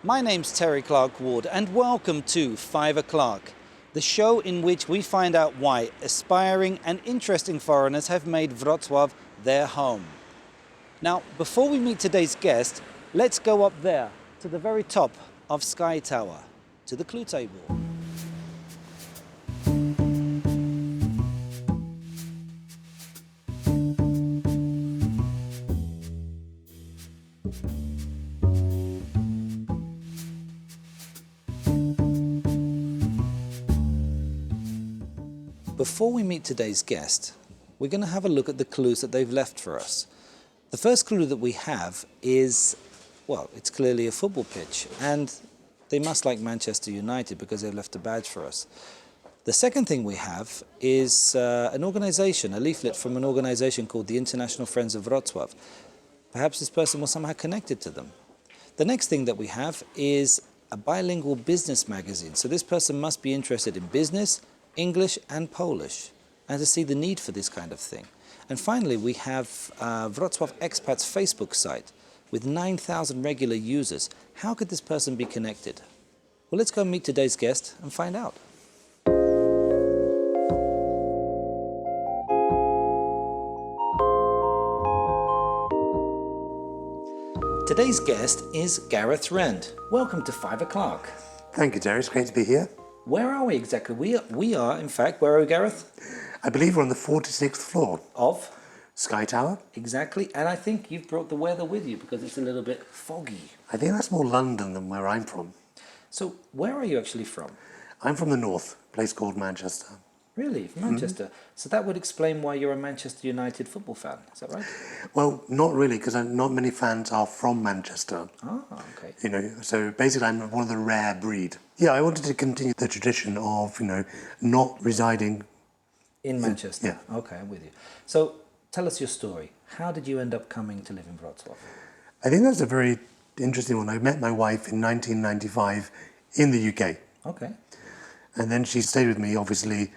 My name's Terry Clark Ward and welcome to 5 o'clock, the show in which we find out why aspiring and interesting foreigners have made Wrocław their home. Now, before we meet today's guest, let's go up there to the very top of Sky Tower, to the clue table. Before we meet today's guest, we're going to have a look at the clues that they've left for us. The first clue that we have is, well, it's clearly a football pitch, and they must like Manchester United because they've left a badge for us. The second thing we have is an organisation, a leaflet from an organisation called the International Friends of Wrocław. Perhaps this person was somehow connected to them. The next thing that we have is a bilingual business magazine. So this person must be interested in business, English and Polish, and to see the need for this kind of thing. And finally, we have Wrocław Expats Facebook site with 9,000 regular users. How could this person be connected? Well, let's go meet today's guest and find out. Today's guest is Gareth Wrend. Welcome to 5 o'clock. Thank you, Terry. It's great to be here. Where are we exactly? We are, in fact, where are we, Gareth? I believe we're on the 46th floor. Of? Sky Tower. Exactly, and I think you've brought the weather with you because it's a little bit foggy. I think that's more London than where I'm from. So, where are you actually from? I'm from the north, a place called Manchester. Really? From Manchester? So that would explain why you're a Manchester United football fan, is that right? Well, not really, because not many fans are from Manchester. Oh, okay. You know, so basically I'm one of the rare breed. Yeah, I wanted to continue the tradition of, not residing in Manchester? Yeah. Okay, I'm with you. So, tell us your story. How did you end up coming to live in Wrocław? I think that's a very interesting one. I met my wife in 1995 in the UK. Okay. And then she stayed with me, obviously,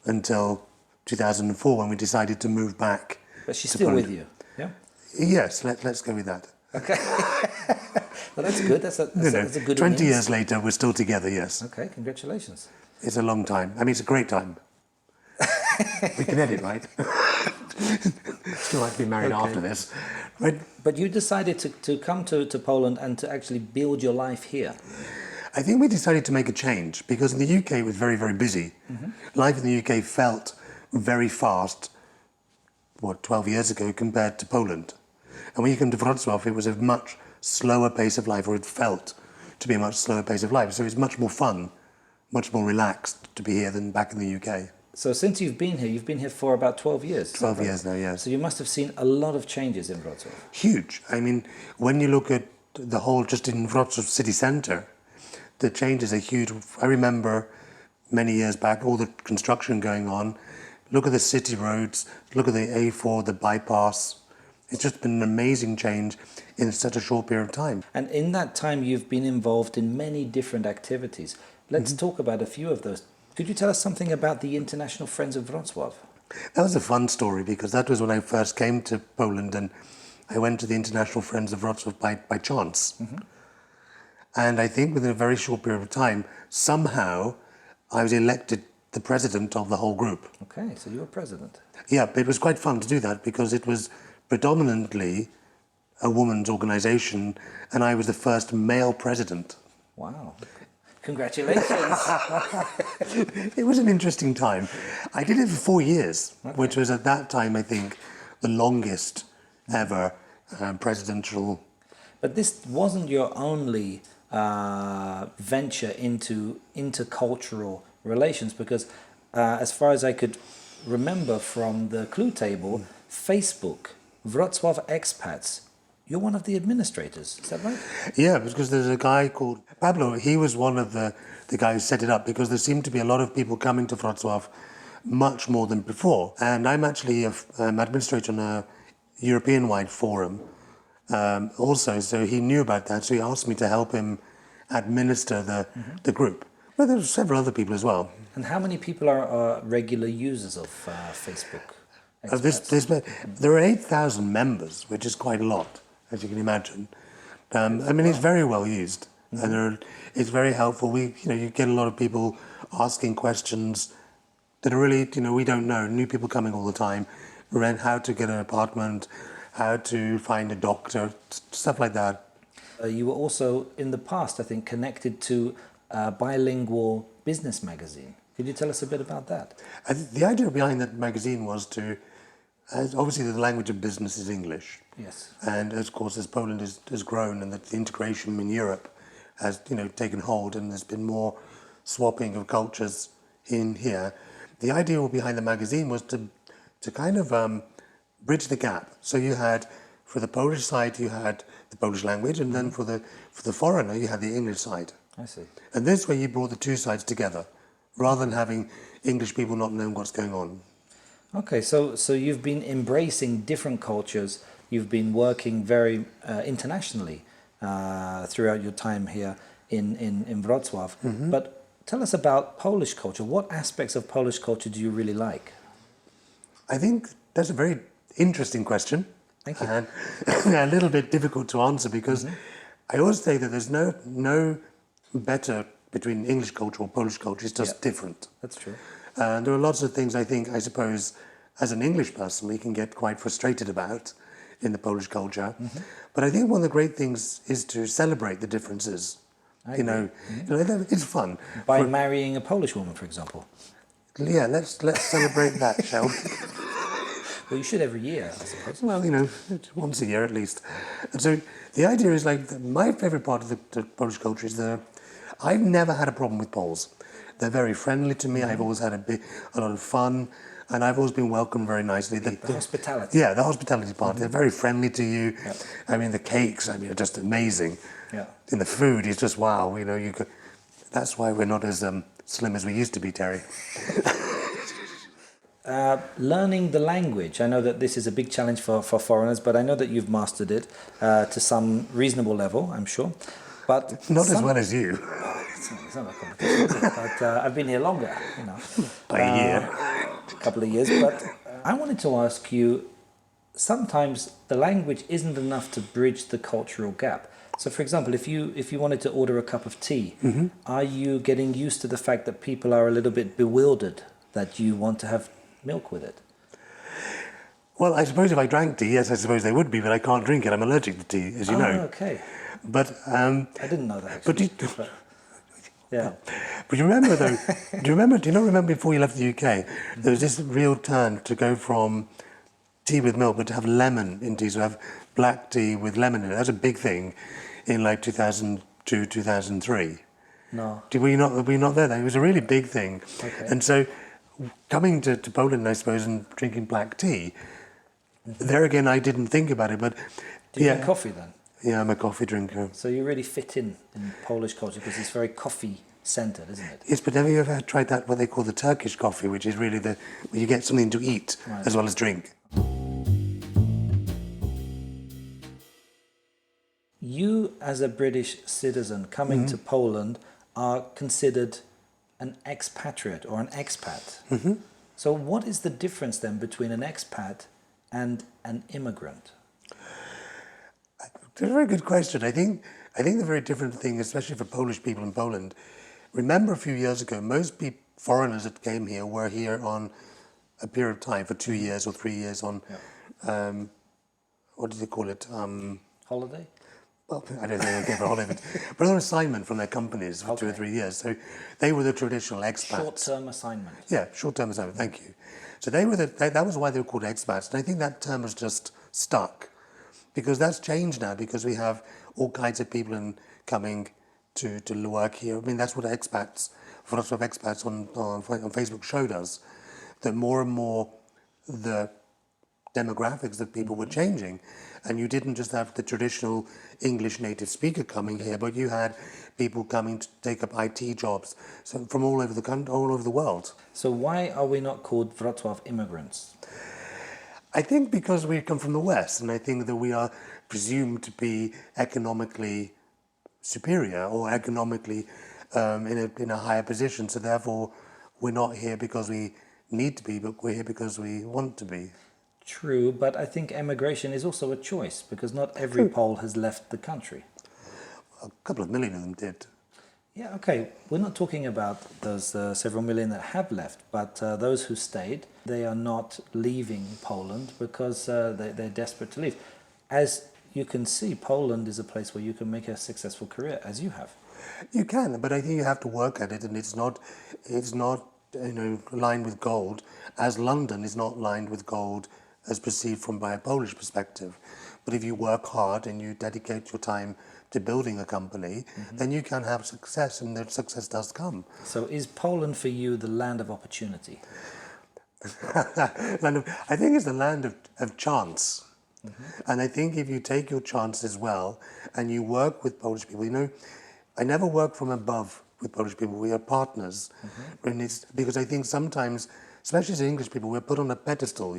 until 2004 when we decided to move back. But she's still with you, yeah? Yes, let's go with that. Okay. Well, that's good. That's a good 20 innings. years later, we're still together, yes. Okay, congratulations. It's a long time. I mean, it's a great time. We can edit, right? Still like to be married after this. Right? But you decided to come to Poland and to actually build your life here. I think we decided to make a change because in the UK it was very, very busy. Life in the UK felt very fast, 12 years ago compared to Poland. And when you come to Wrocław, it was a much slower pace of life, or it felt to be a much slower pace of life. So it's much more fun, much more relaxed to be here than back in the UK. So since you've been here for about 12 years. 12 years now, yes. So you must have seen a lot of changes in Wrocław. Huge. I mean, when you look at the whole, just in Wrocław city centre, the changes are huge. I remember many years back, all the construction going on. Look at the city roads, look at the A4, the bypass. It's just been an amazing change in such a short period of time. And in that time, you've been involved in many different activities. Let's talk about a few of those. Could you tell us something about the International Friends of Wrocław? That was a fun story because that was when I first came to Poland and I went to the International Friends of Wrocław by chance. And I think within a very short period of time, somehow I was elected the president of the whole group. Okay, so you were president. Yeah, but it was quite fun to do that because it was predominantly a woman's organisation and I was the first male president. Wow. Congratulations. It was an interesting time. I did it for 4 years, which was at that time, I think, the longest ever presidential. But this wasn't your only venture into intercultural relations because as far as I could remember from the clue table, Facebook, Wrocław Expats, you're one of the administrators, is that right? Yeah, because there's a guy called Pablo. He was one of the guys who set it up because there seemed to be a lot of people coming to Wrocław much more than before. And I'm actually an administrator on a European-wide forum also, so he knew about that, so he asked me to help him administer the group. But there were several other people as well. And how many people are regular users of Facebook? There are 8,000 members, which is quite a lot, as you can imagine. I mean, it's very well used. and it's very helpful. You get a lot of people asking questions that are really, we don't know. New people coming all the time, around how to get an apartment, how to find a doctor, stuff like that. You were also, in the past, I think, connected to a bilingual business magazine. Could you tell us a bit about that? The idea behind that magazine was to, obviously the language of business is English. Yes. And of course, as Poland has grown and that the integration in Europe has, taken hold and there's been more swapping of cultures in here, the idea behind the magazine was to kind of bridge the gap. So you had, for the Polish side, you had the Polish language, and then for the foreigner, you had the English side. I see. And this way you brought the two sides together, rather than having English people not knowing what's going on. Okay, so you've been embracing different cultures. You've been working very internationally throughout your time here in Wrocław. But tell us about Polish culture. What aspects of Polish culture do you really like? I think that's a very interesting question. Thank you. And a little bit difficult to answer because I always say that there's no better between English culture or Polish culture. It's just different. That's true. And there are lots of things I suppose, as an English person, we can get quite frustrated about in the Polish culture. But I think one of the great things is to celebrate the differences. It's fun. By marrying a Polish woman, for example. Yeah, let's celebrate that, shall we? Well, you should every year, I suppose. Well, once a year at least. And so the idea is my favourite part of the Polish culture is I've never had a problem with Poles. They're very friendly to me. I've always had a lot of fun, and I've always been welcomed very nicely. The hospitality. Yeah, the hospitality part. They're very friendly to you. Yep. I mean, the cakes, are just amazing. Yeah. And the food is just wow. That's why we're not as slim as we used to be, Terry. Learning the language. I know that this is a big challenge for foreigners, but I know that you've mastered it to some reasonable level, I'm sure. But not as well as you. It's not a competition, but I've been here longer, By a year. A couple of years. But I wanted to ask you, sometimes the language isn't enough to bridge the cultural gap. So, for example, if you wanted to order a cup of tea, are you getting used to the fact that people are a little bit bewildered that you want to have milk with it? Well, I suppose if I drank tea, yes, I suppose they would be, but I can't drink it. I'm allergic to tea, as you know. Okay. But I didn't know that. Actually, yeah. But you remember though? Do you not remember before you left the UK? There was this real turn to go from tea with milk, but to have lemon in tea, so have black tea with lemon in it. That's a big thing in 2002, 2003. No. Were you not there? It was a really big thing. Okay. And so, coming to Poland, I suppose, and drinking black tea, there again, I didn't think about it, but do you drink coffee then? Yeah, I'm a coffee drinker. So you really fit in Polish culture because it's very coffee-centered, isn't it? Yes, but have you ever tried that, what they call the Turkish coffee, which is really where you get something to eat as well as drink? You, as a British citizen coming to Poland, are considered an expatriate or an expat. So what is the difference then between an expat and an immigrant? It's a very good question. I think the very different thing, especially for Polish people in Poland, remember a few years ago, most foreigners that came here were here on a period of time for 2 years or 3 years on, what do they call it? Holiday? Well, I don't think they gave a holiday, but on assignment from their companies for 2 or 3 years. So they were the traditional expats. Short-term assignment. Yeah, short-term assignment. Thank you. So they were that was why they were called expats, and I think that term was just stuck, because that's changed now. Because we have all kinds of people coming to work here. I mean, that's what Wrocław expats on Facebook showed us, that more and more the demographics of people were changing, and you didn't just have the traditional English native speaker coming here, but you had people coming to take up IT jobs, so from all over the country, all over the world. So why are we not called Wrocław immigrants? I think because we come from the West, and I think that we are presumed to be economically superior or economically in a higher position. So therefore, we're not here because we need to be, but we're here because we want to be. True, but I think emigration is also a choice, because not every Pole has left the country. a couple of million of them did. Yeah, okay. We're not talking about those several million that have left, but those who stayed, they are not leaving Poland because they're desperate to leave. As you can see, Poland is a place where you can make a successful career, as you have. You can, but I think you have to work at it, and it's not lined with gold, as London is not lined with gold as perceived from by a Polish perspective. But if you work hard and you dedicate your time to building a company, then you can have success, and that success does come. So is Poland for you the land of opportunity? I think it's the land of chance. And I think if you take your chances well and you work with Polish people, I never work from above with Polish people. We are partners. And it's because I think sometimes, especially as English people, we're put on a pedestal,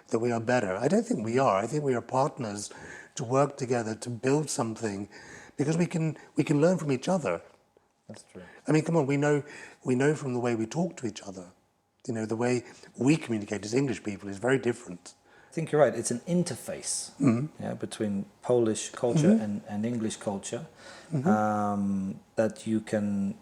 that we are better. I don't think we are. I think we are partners to work together to build something, because we can learn from each other. That's true. I mean, come on, we know from the way we talk to each other. The way we communicate as English people is very different. I think you're right. It's an interface between Polish culture and English culture, that you can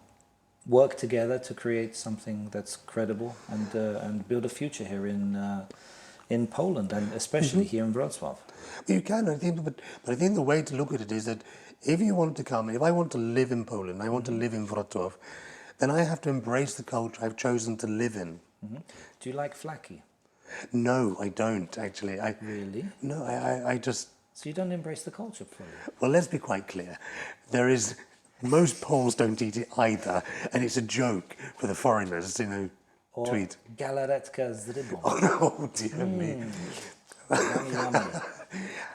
work together to create something that's credible and build a future here in Poland, and especially here in Wrocław. You can, but I think the way to look at it is that if you want to come, if I want to live in Poland, I want to live in Wrocław, then I have to embrace the culture I've chosen to live in. Do you like flaki? No, I don't actually. Really? No, I just... So you don't embrace the culture fully? Well, let's be quite clear. Most Poles don't eat it either, and it's a joke for the foreigners, to eat. Galaretka z rybą. Oh, dear me. Yummy, yummy.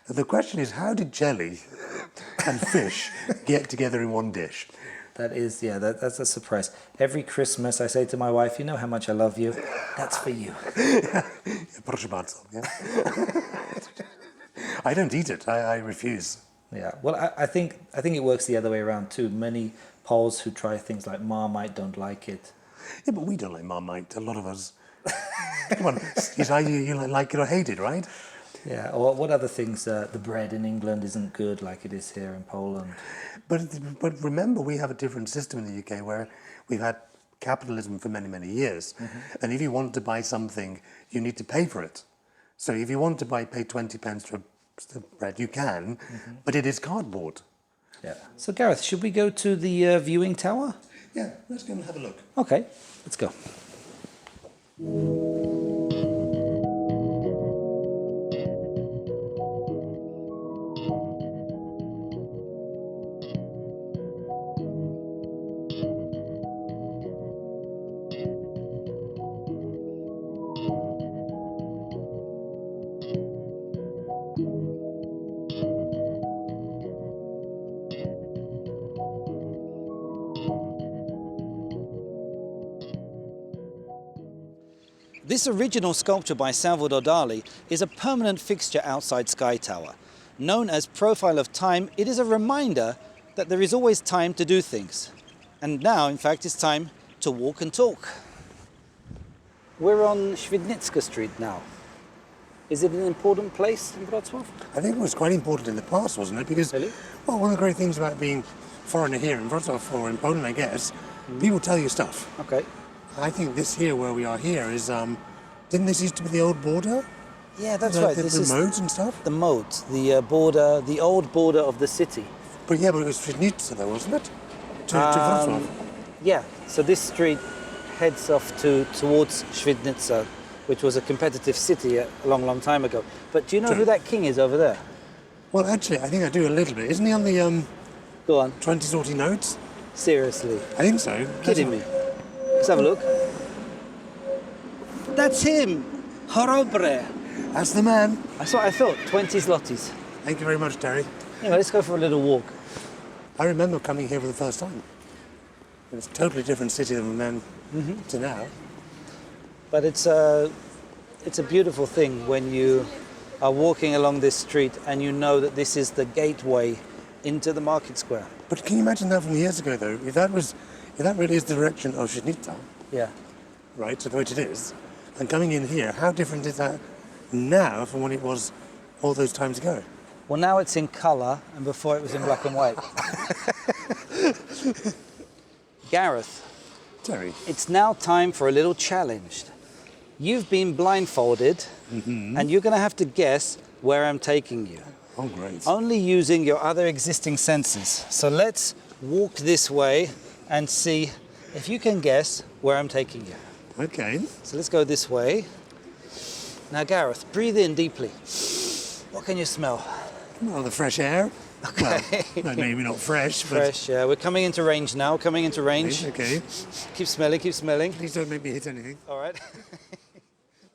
The question is, how did jelly and fish get together in one dish? That is, that's a surprise. Every Christmas I say to my wife, you know how much I love you. That's for you. Proszę bardzo, yeah? I don't eat it. I refuse. Yeah, well, I think it works the other way around too. Many Poles who try things like Marmite don't like it. Yeah, but we don't like Marmite, a lot of us. Come on, it's either you like it or hate it, right? Yeah, or what other things? The bread in England isn't good like it is here in Poland. But remember, we have a different system in the UK where we've had capitalism for many, many years. And if you want to buy something, you need to pay for it. So if you want to pay 20 pence for bread, you can, but it is cardboard. Yeah. So Gareth, should we go to the viewing tower? Yeah, let's go and have a look. Okay, let's go. This original sculpture by Salvador Dali is a permanent fixture outside Sky Tower. Known as Profile of Time, it is a reminder that there is always time to do things. And now, in fact, it's time to walk and talk. We're on Świdnicka Street now. Is it an important place in Wrocław? I think it was quite important in the past, wasn't it? Because, Really? well, one of the great things about being foreigner here in Wrocław, or in Poland, I guess, people tell you stuff. Okay. I think this here, where we are here, is, didn't this used to be the old border? Yeah, that's right. This is modes and stuff? The moat, the border, the old border of the city. But yeah, but it was Świdnica though, wasn't it? To Wrocław. Yeah, so this street heads off towards Świdnica, which was a competitive city a long, long time ago. But do you know who that king is over there? Well, actually, I think I do a little bit. Isn't he on the Go on. 20 zloty notes? Seriously. I think so. Kidding me. Let's have a look. That's him. Chorobre. That's the man. That's what I thought. 20 zlotys. Thank you very much, Terry. Anyway, let's go for a little walk. I remember coming here for the first time. It was a totally different city than then to now. But it's a beautiful thing when you are walking along this street and you know that this is the gateway into the market square. But can you imagine that from years ago, though? If that really is the direction of Świdnica, Yeah. right, to which it is, and coming in here, how different is that now from when it was all those times ago? Well, now it's in colour, and before it was in black and white. Gareth, Terry. it's now time for a little challenge. You've been blindfolded, and you're going to have to guess where I'm taking you. Oh, great. Only using your other existing senses. So let's walk this way and see if you can guess where I'm taking you. Okay. So let's go this way. Now, Gareth, breathe in deeply. What can you smell? Well, the fresh air. Okay. Well, no, maybe not fresh, but... Fresh, yeah. We're coming into range now, coming into range. Okay. Keep smelling, keep smelling. Please don't make me hit anything. All right.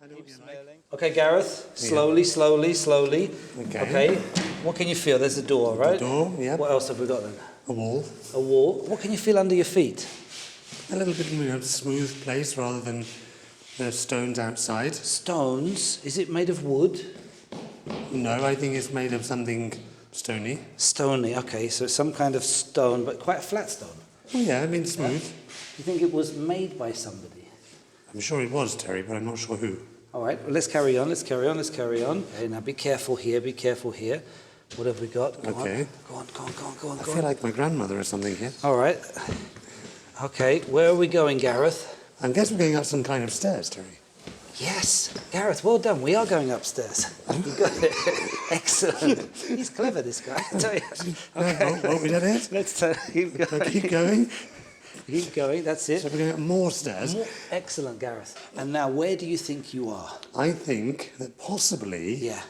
I know what you like. Okay, Gareth, slowly, slowly, slowly. Okay. What can you feel? There's a door, right? The door, yeah. What else have we got then? A wall. A wall. What can you feel under your feet? A little bit, smooth place rather than the stones outside. Stones. Is it made of wood? No, I think it's made of something stony. Stony, okay. So it's some kind of stone, but quite a flat stone. Oh yeah, I mean smooth. You think it was made by somebody? I'm sure it was, Terry, but I'm not sure who. All right, well, let's carry on, let's carry on, let's carry on. Okay, now be careful here, be careful here. What have we got? Go Okay. On, go on, go on, go on, I go feel on. like my grandmother or something here. All right. Okay, where are we going, Gareth? I guess we're going up some kind of stairs, Terry. Yes, Gareth, well done. We are going upstairs. You got it. Excellent. He's clever, this guy, I tell you. Okay. Won't we let it? Let's keep going. Keep going. Keep going, that's it. So we're going up more stairs. Excellent, Gareth. And now, where do you think you are? I think that possibly Yeah.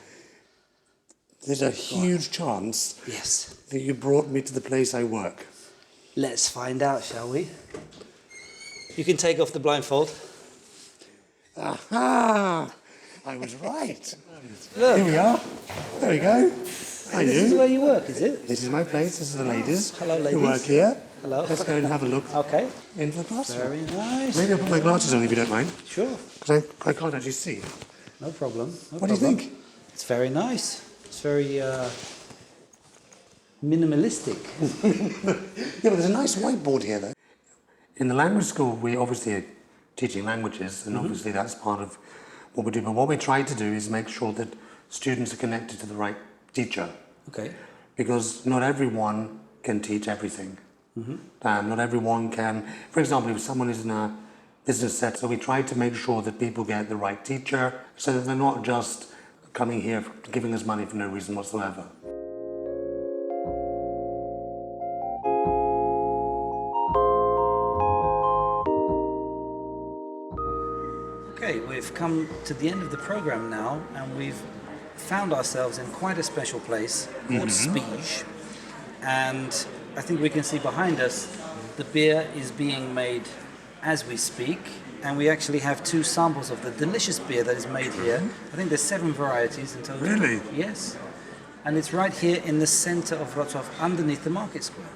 there's a huge chance Yes. that you brought me to the place I work. Let's find out, shall we? You can take off the blindfold. Aha! I was right. Look. Here we are. There we go. I This is knew. where you work, is it? This is my place. This is the ladies. Hello, Who ladies. work here. Hello. Let's go and have a look Okay. into the classroom. Very nice. Maybe I'll put my glasses on if you don't mind, Sure. because I can't actually see. No problem. No What do you problem. think? It's very nice. It's very minimalistic. Yeah, but there's a nice whiteboard here, though. In the language school, we obviously are teaching languages, and obviously that's part of what we do. But what we try to do is make sure that students are connected to the right teacher, Okay. because not everyone can teach everything. Not everyone can. For example, if someone is in a business set, so we try to make sure that people get the right teacher, so that they're not just coming here giving us money for no reason whatsoever. Okay, we've come to the end of the program now, and we've found ourselves in quite a special place called Spiege. And I think we can see behind us the beer is being made as we speak, and we actually have two samples of the delicious beer that is made here. I think there's 7 varieties in total. Really? Yes. And it's right here in the center of Wrocław, underneath the market square.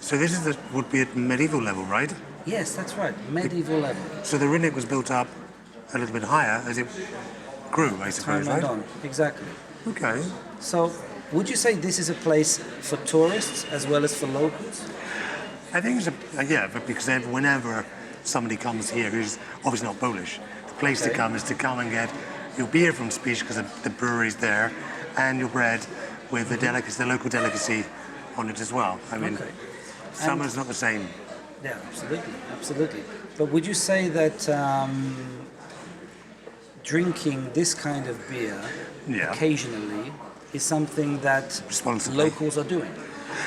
So this is would be at medieval level, right? Yes, that's right, medieval level. So the Rinnick was built up a little bit higher as it grew, I suppose, Time right? went on, exactly. Okay. So, would you say this is a place for tourists as well as for locals? I think it's yeah, but because whenever somebody comes here who's obviously not Polish, the place to Okay. come is to come and get your beer from Spiš because the brewery's there, and your bread with the delicacy, the local delicacy on it as well. I mean, Okay. summer's not the same. Yeah, absolutely, absolutely. But would you say that drinking this kind of beer Yeah. occasionally is something that Responsibly. locals are doing,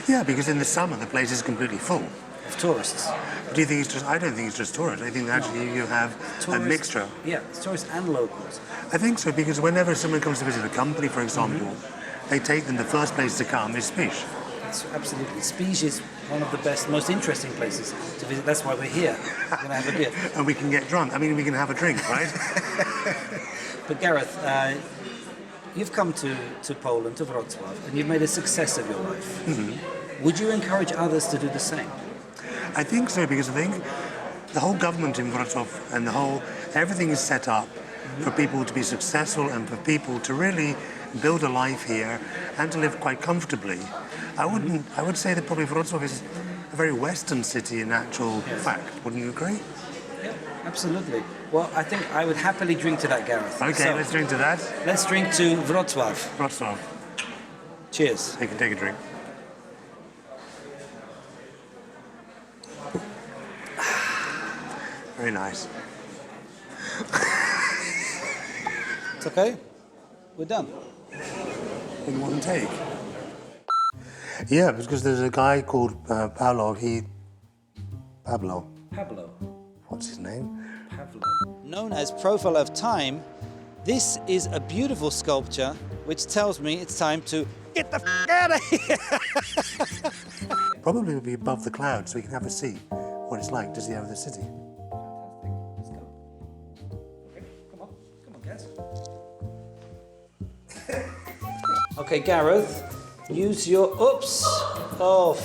Yeah, because in the summer the place is completely full. of tourists? Do you think it's just? I don't think it's just tourists. I think actually you have a Tourists- mixture. Yeah, it's tourists and locals. I think so because whenever someone comes to visit a company, for example, they take them. The first place to come is Spiš. It's absolutely. Spiege is one of the best, most interesting places to visit. That's why we're here. We're going to have a beer. And we can get drunk. I mean, we can have a drink, right? But Gareth, you've come to Poland, to Wrocław, and you've made a success of your life. Would you encourage others to do the same? I think so because I think the whole government in Wrocław and everything is set up for people to be successful and for people to really build a life here and to live quite comfortably. I would say that probably Wrocław is a very Western city in actual fact. Wouldn't you agree? Yeah, absolutely. Well, I think I would happily drink to that, Gareth. Okay, So, let's drink to that. let's drink to Wrocław. Wrocław. Cheers. You can take a drink. Very nice. It's okay. We're done. In one take. Yeah, because there's a guy called Pablo. Pablo. What's his name? Known as Profile of Time, this is a beautiful sculpture which tells me it's time to get the out of here. Probably will be above the clouds so we can have a see what it's like to see over the city. Let's go. Okay, come on, guys. Okay, Gareth, use your oops. Oh.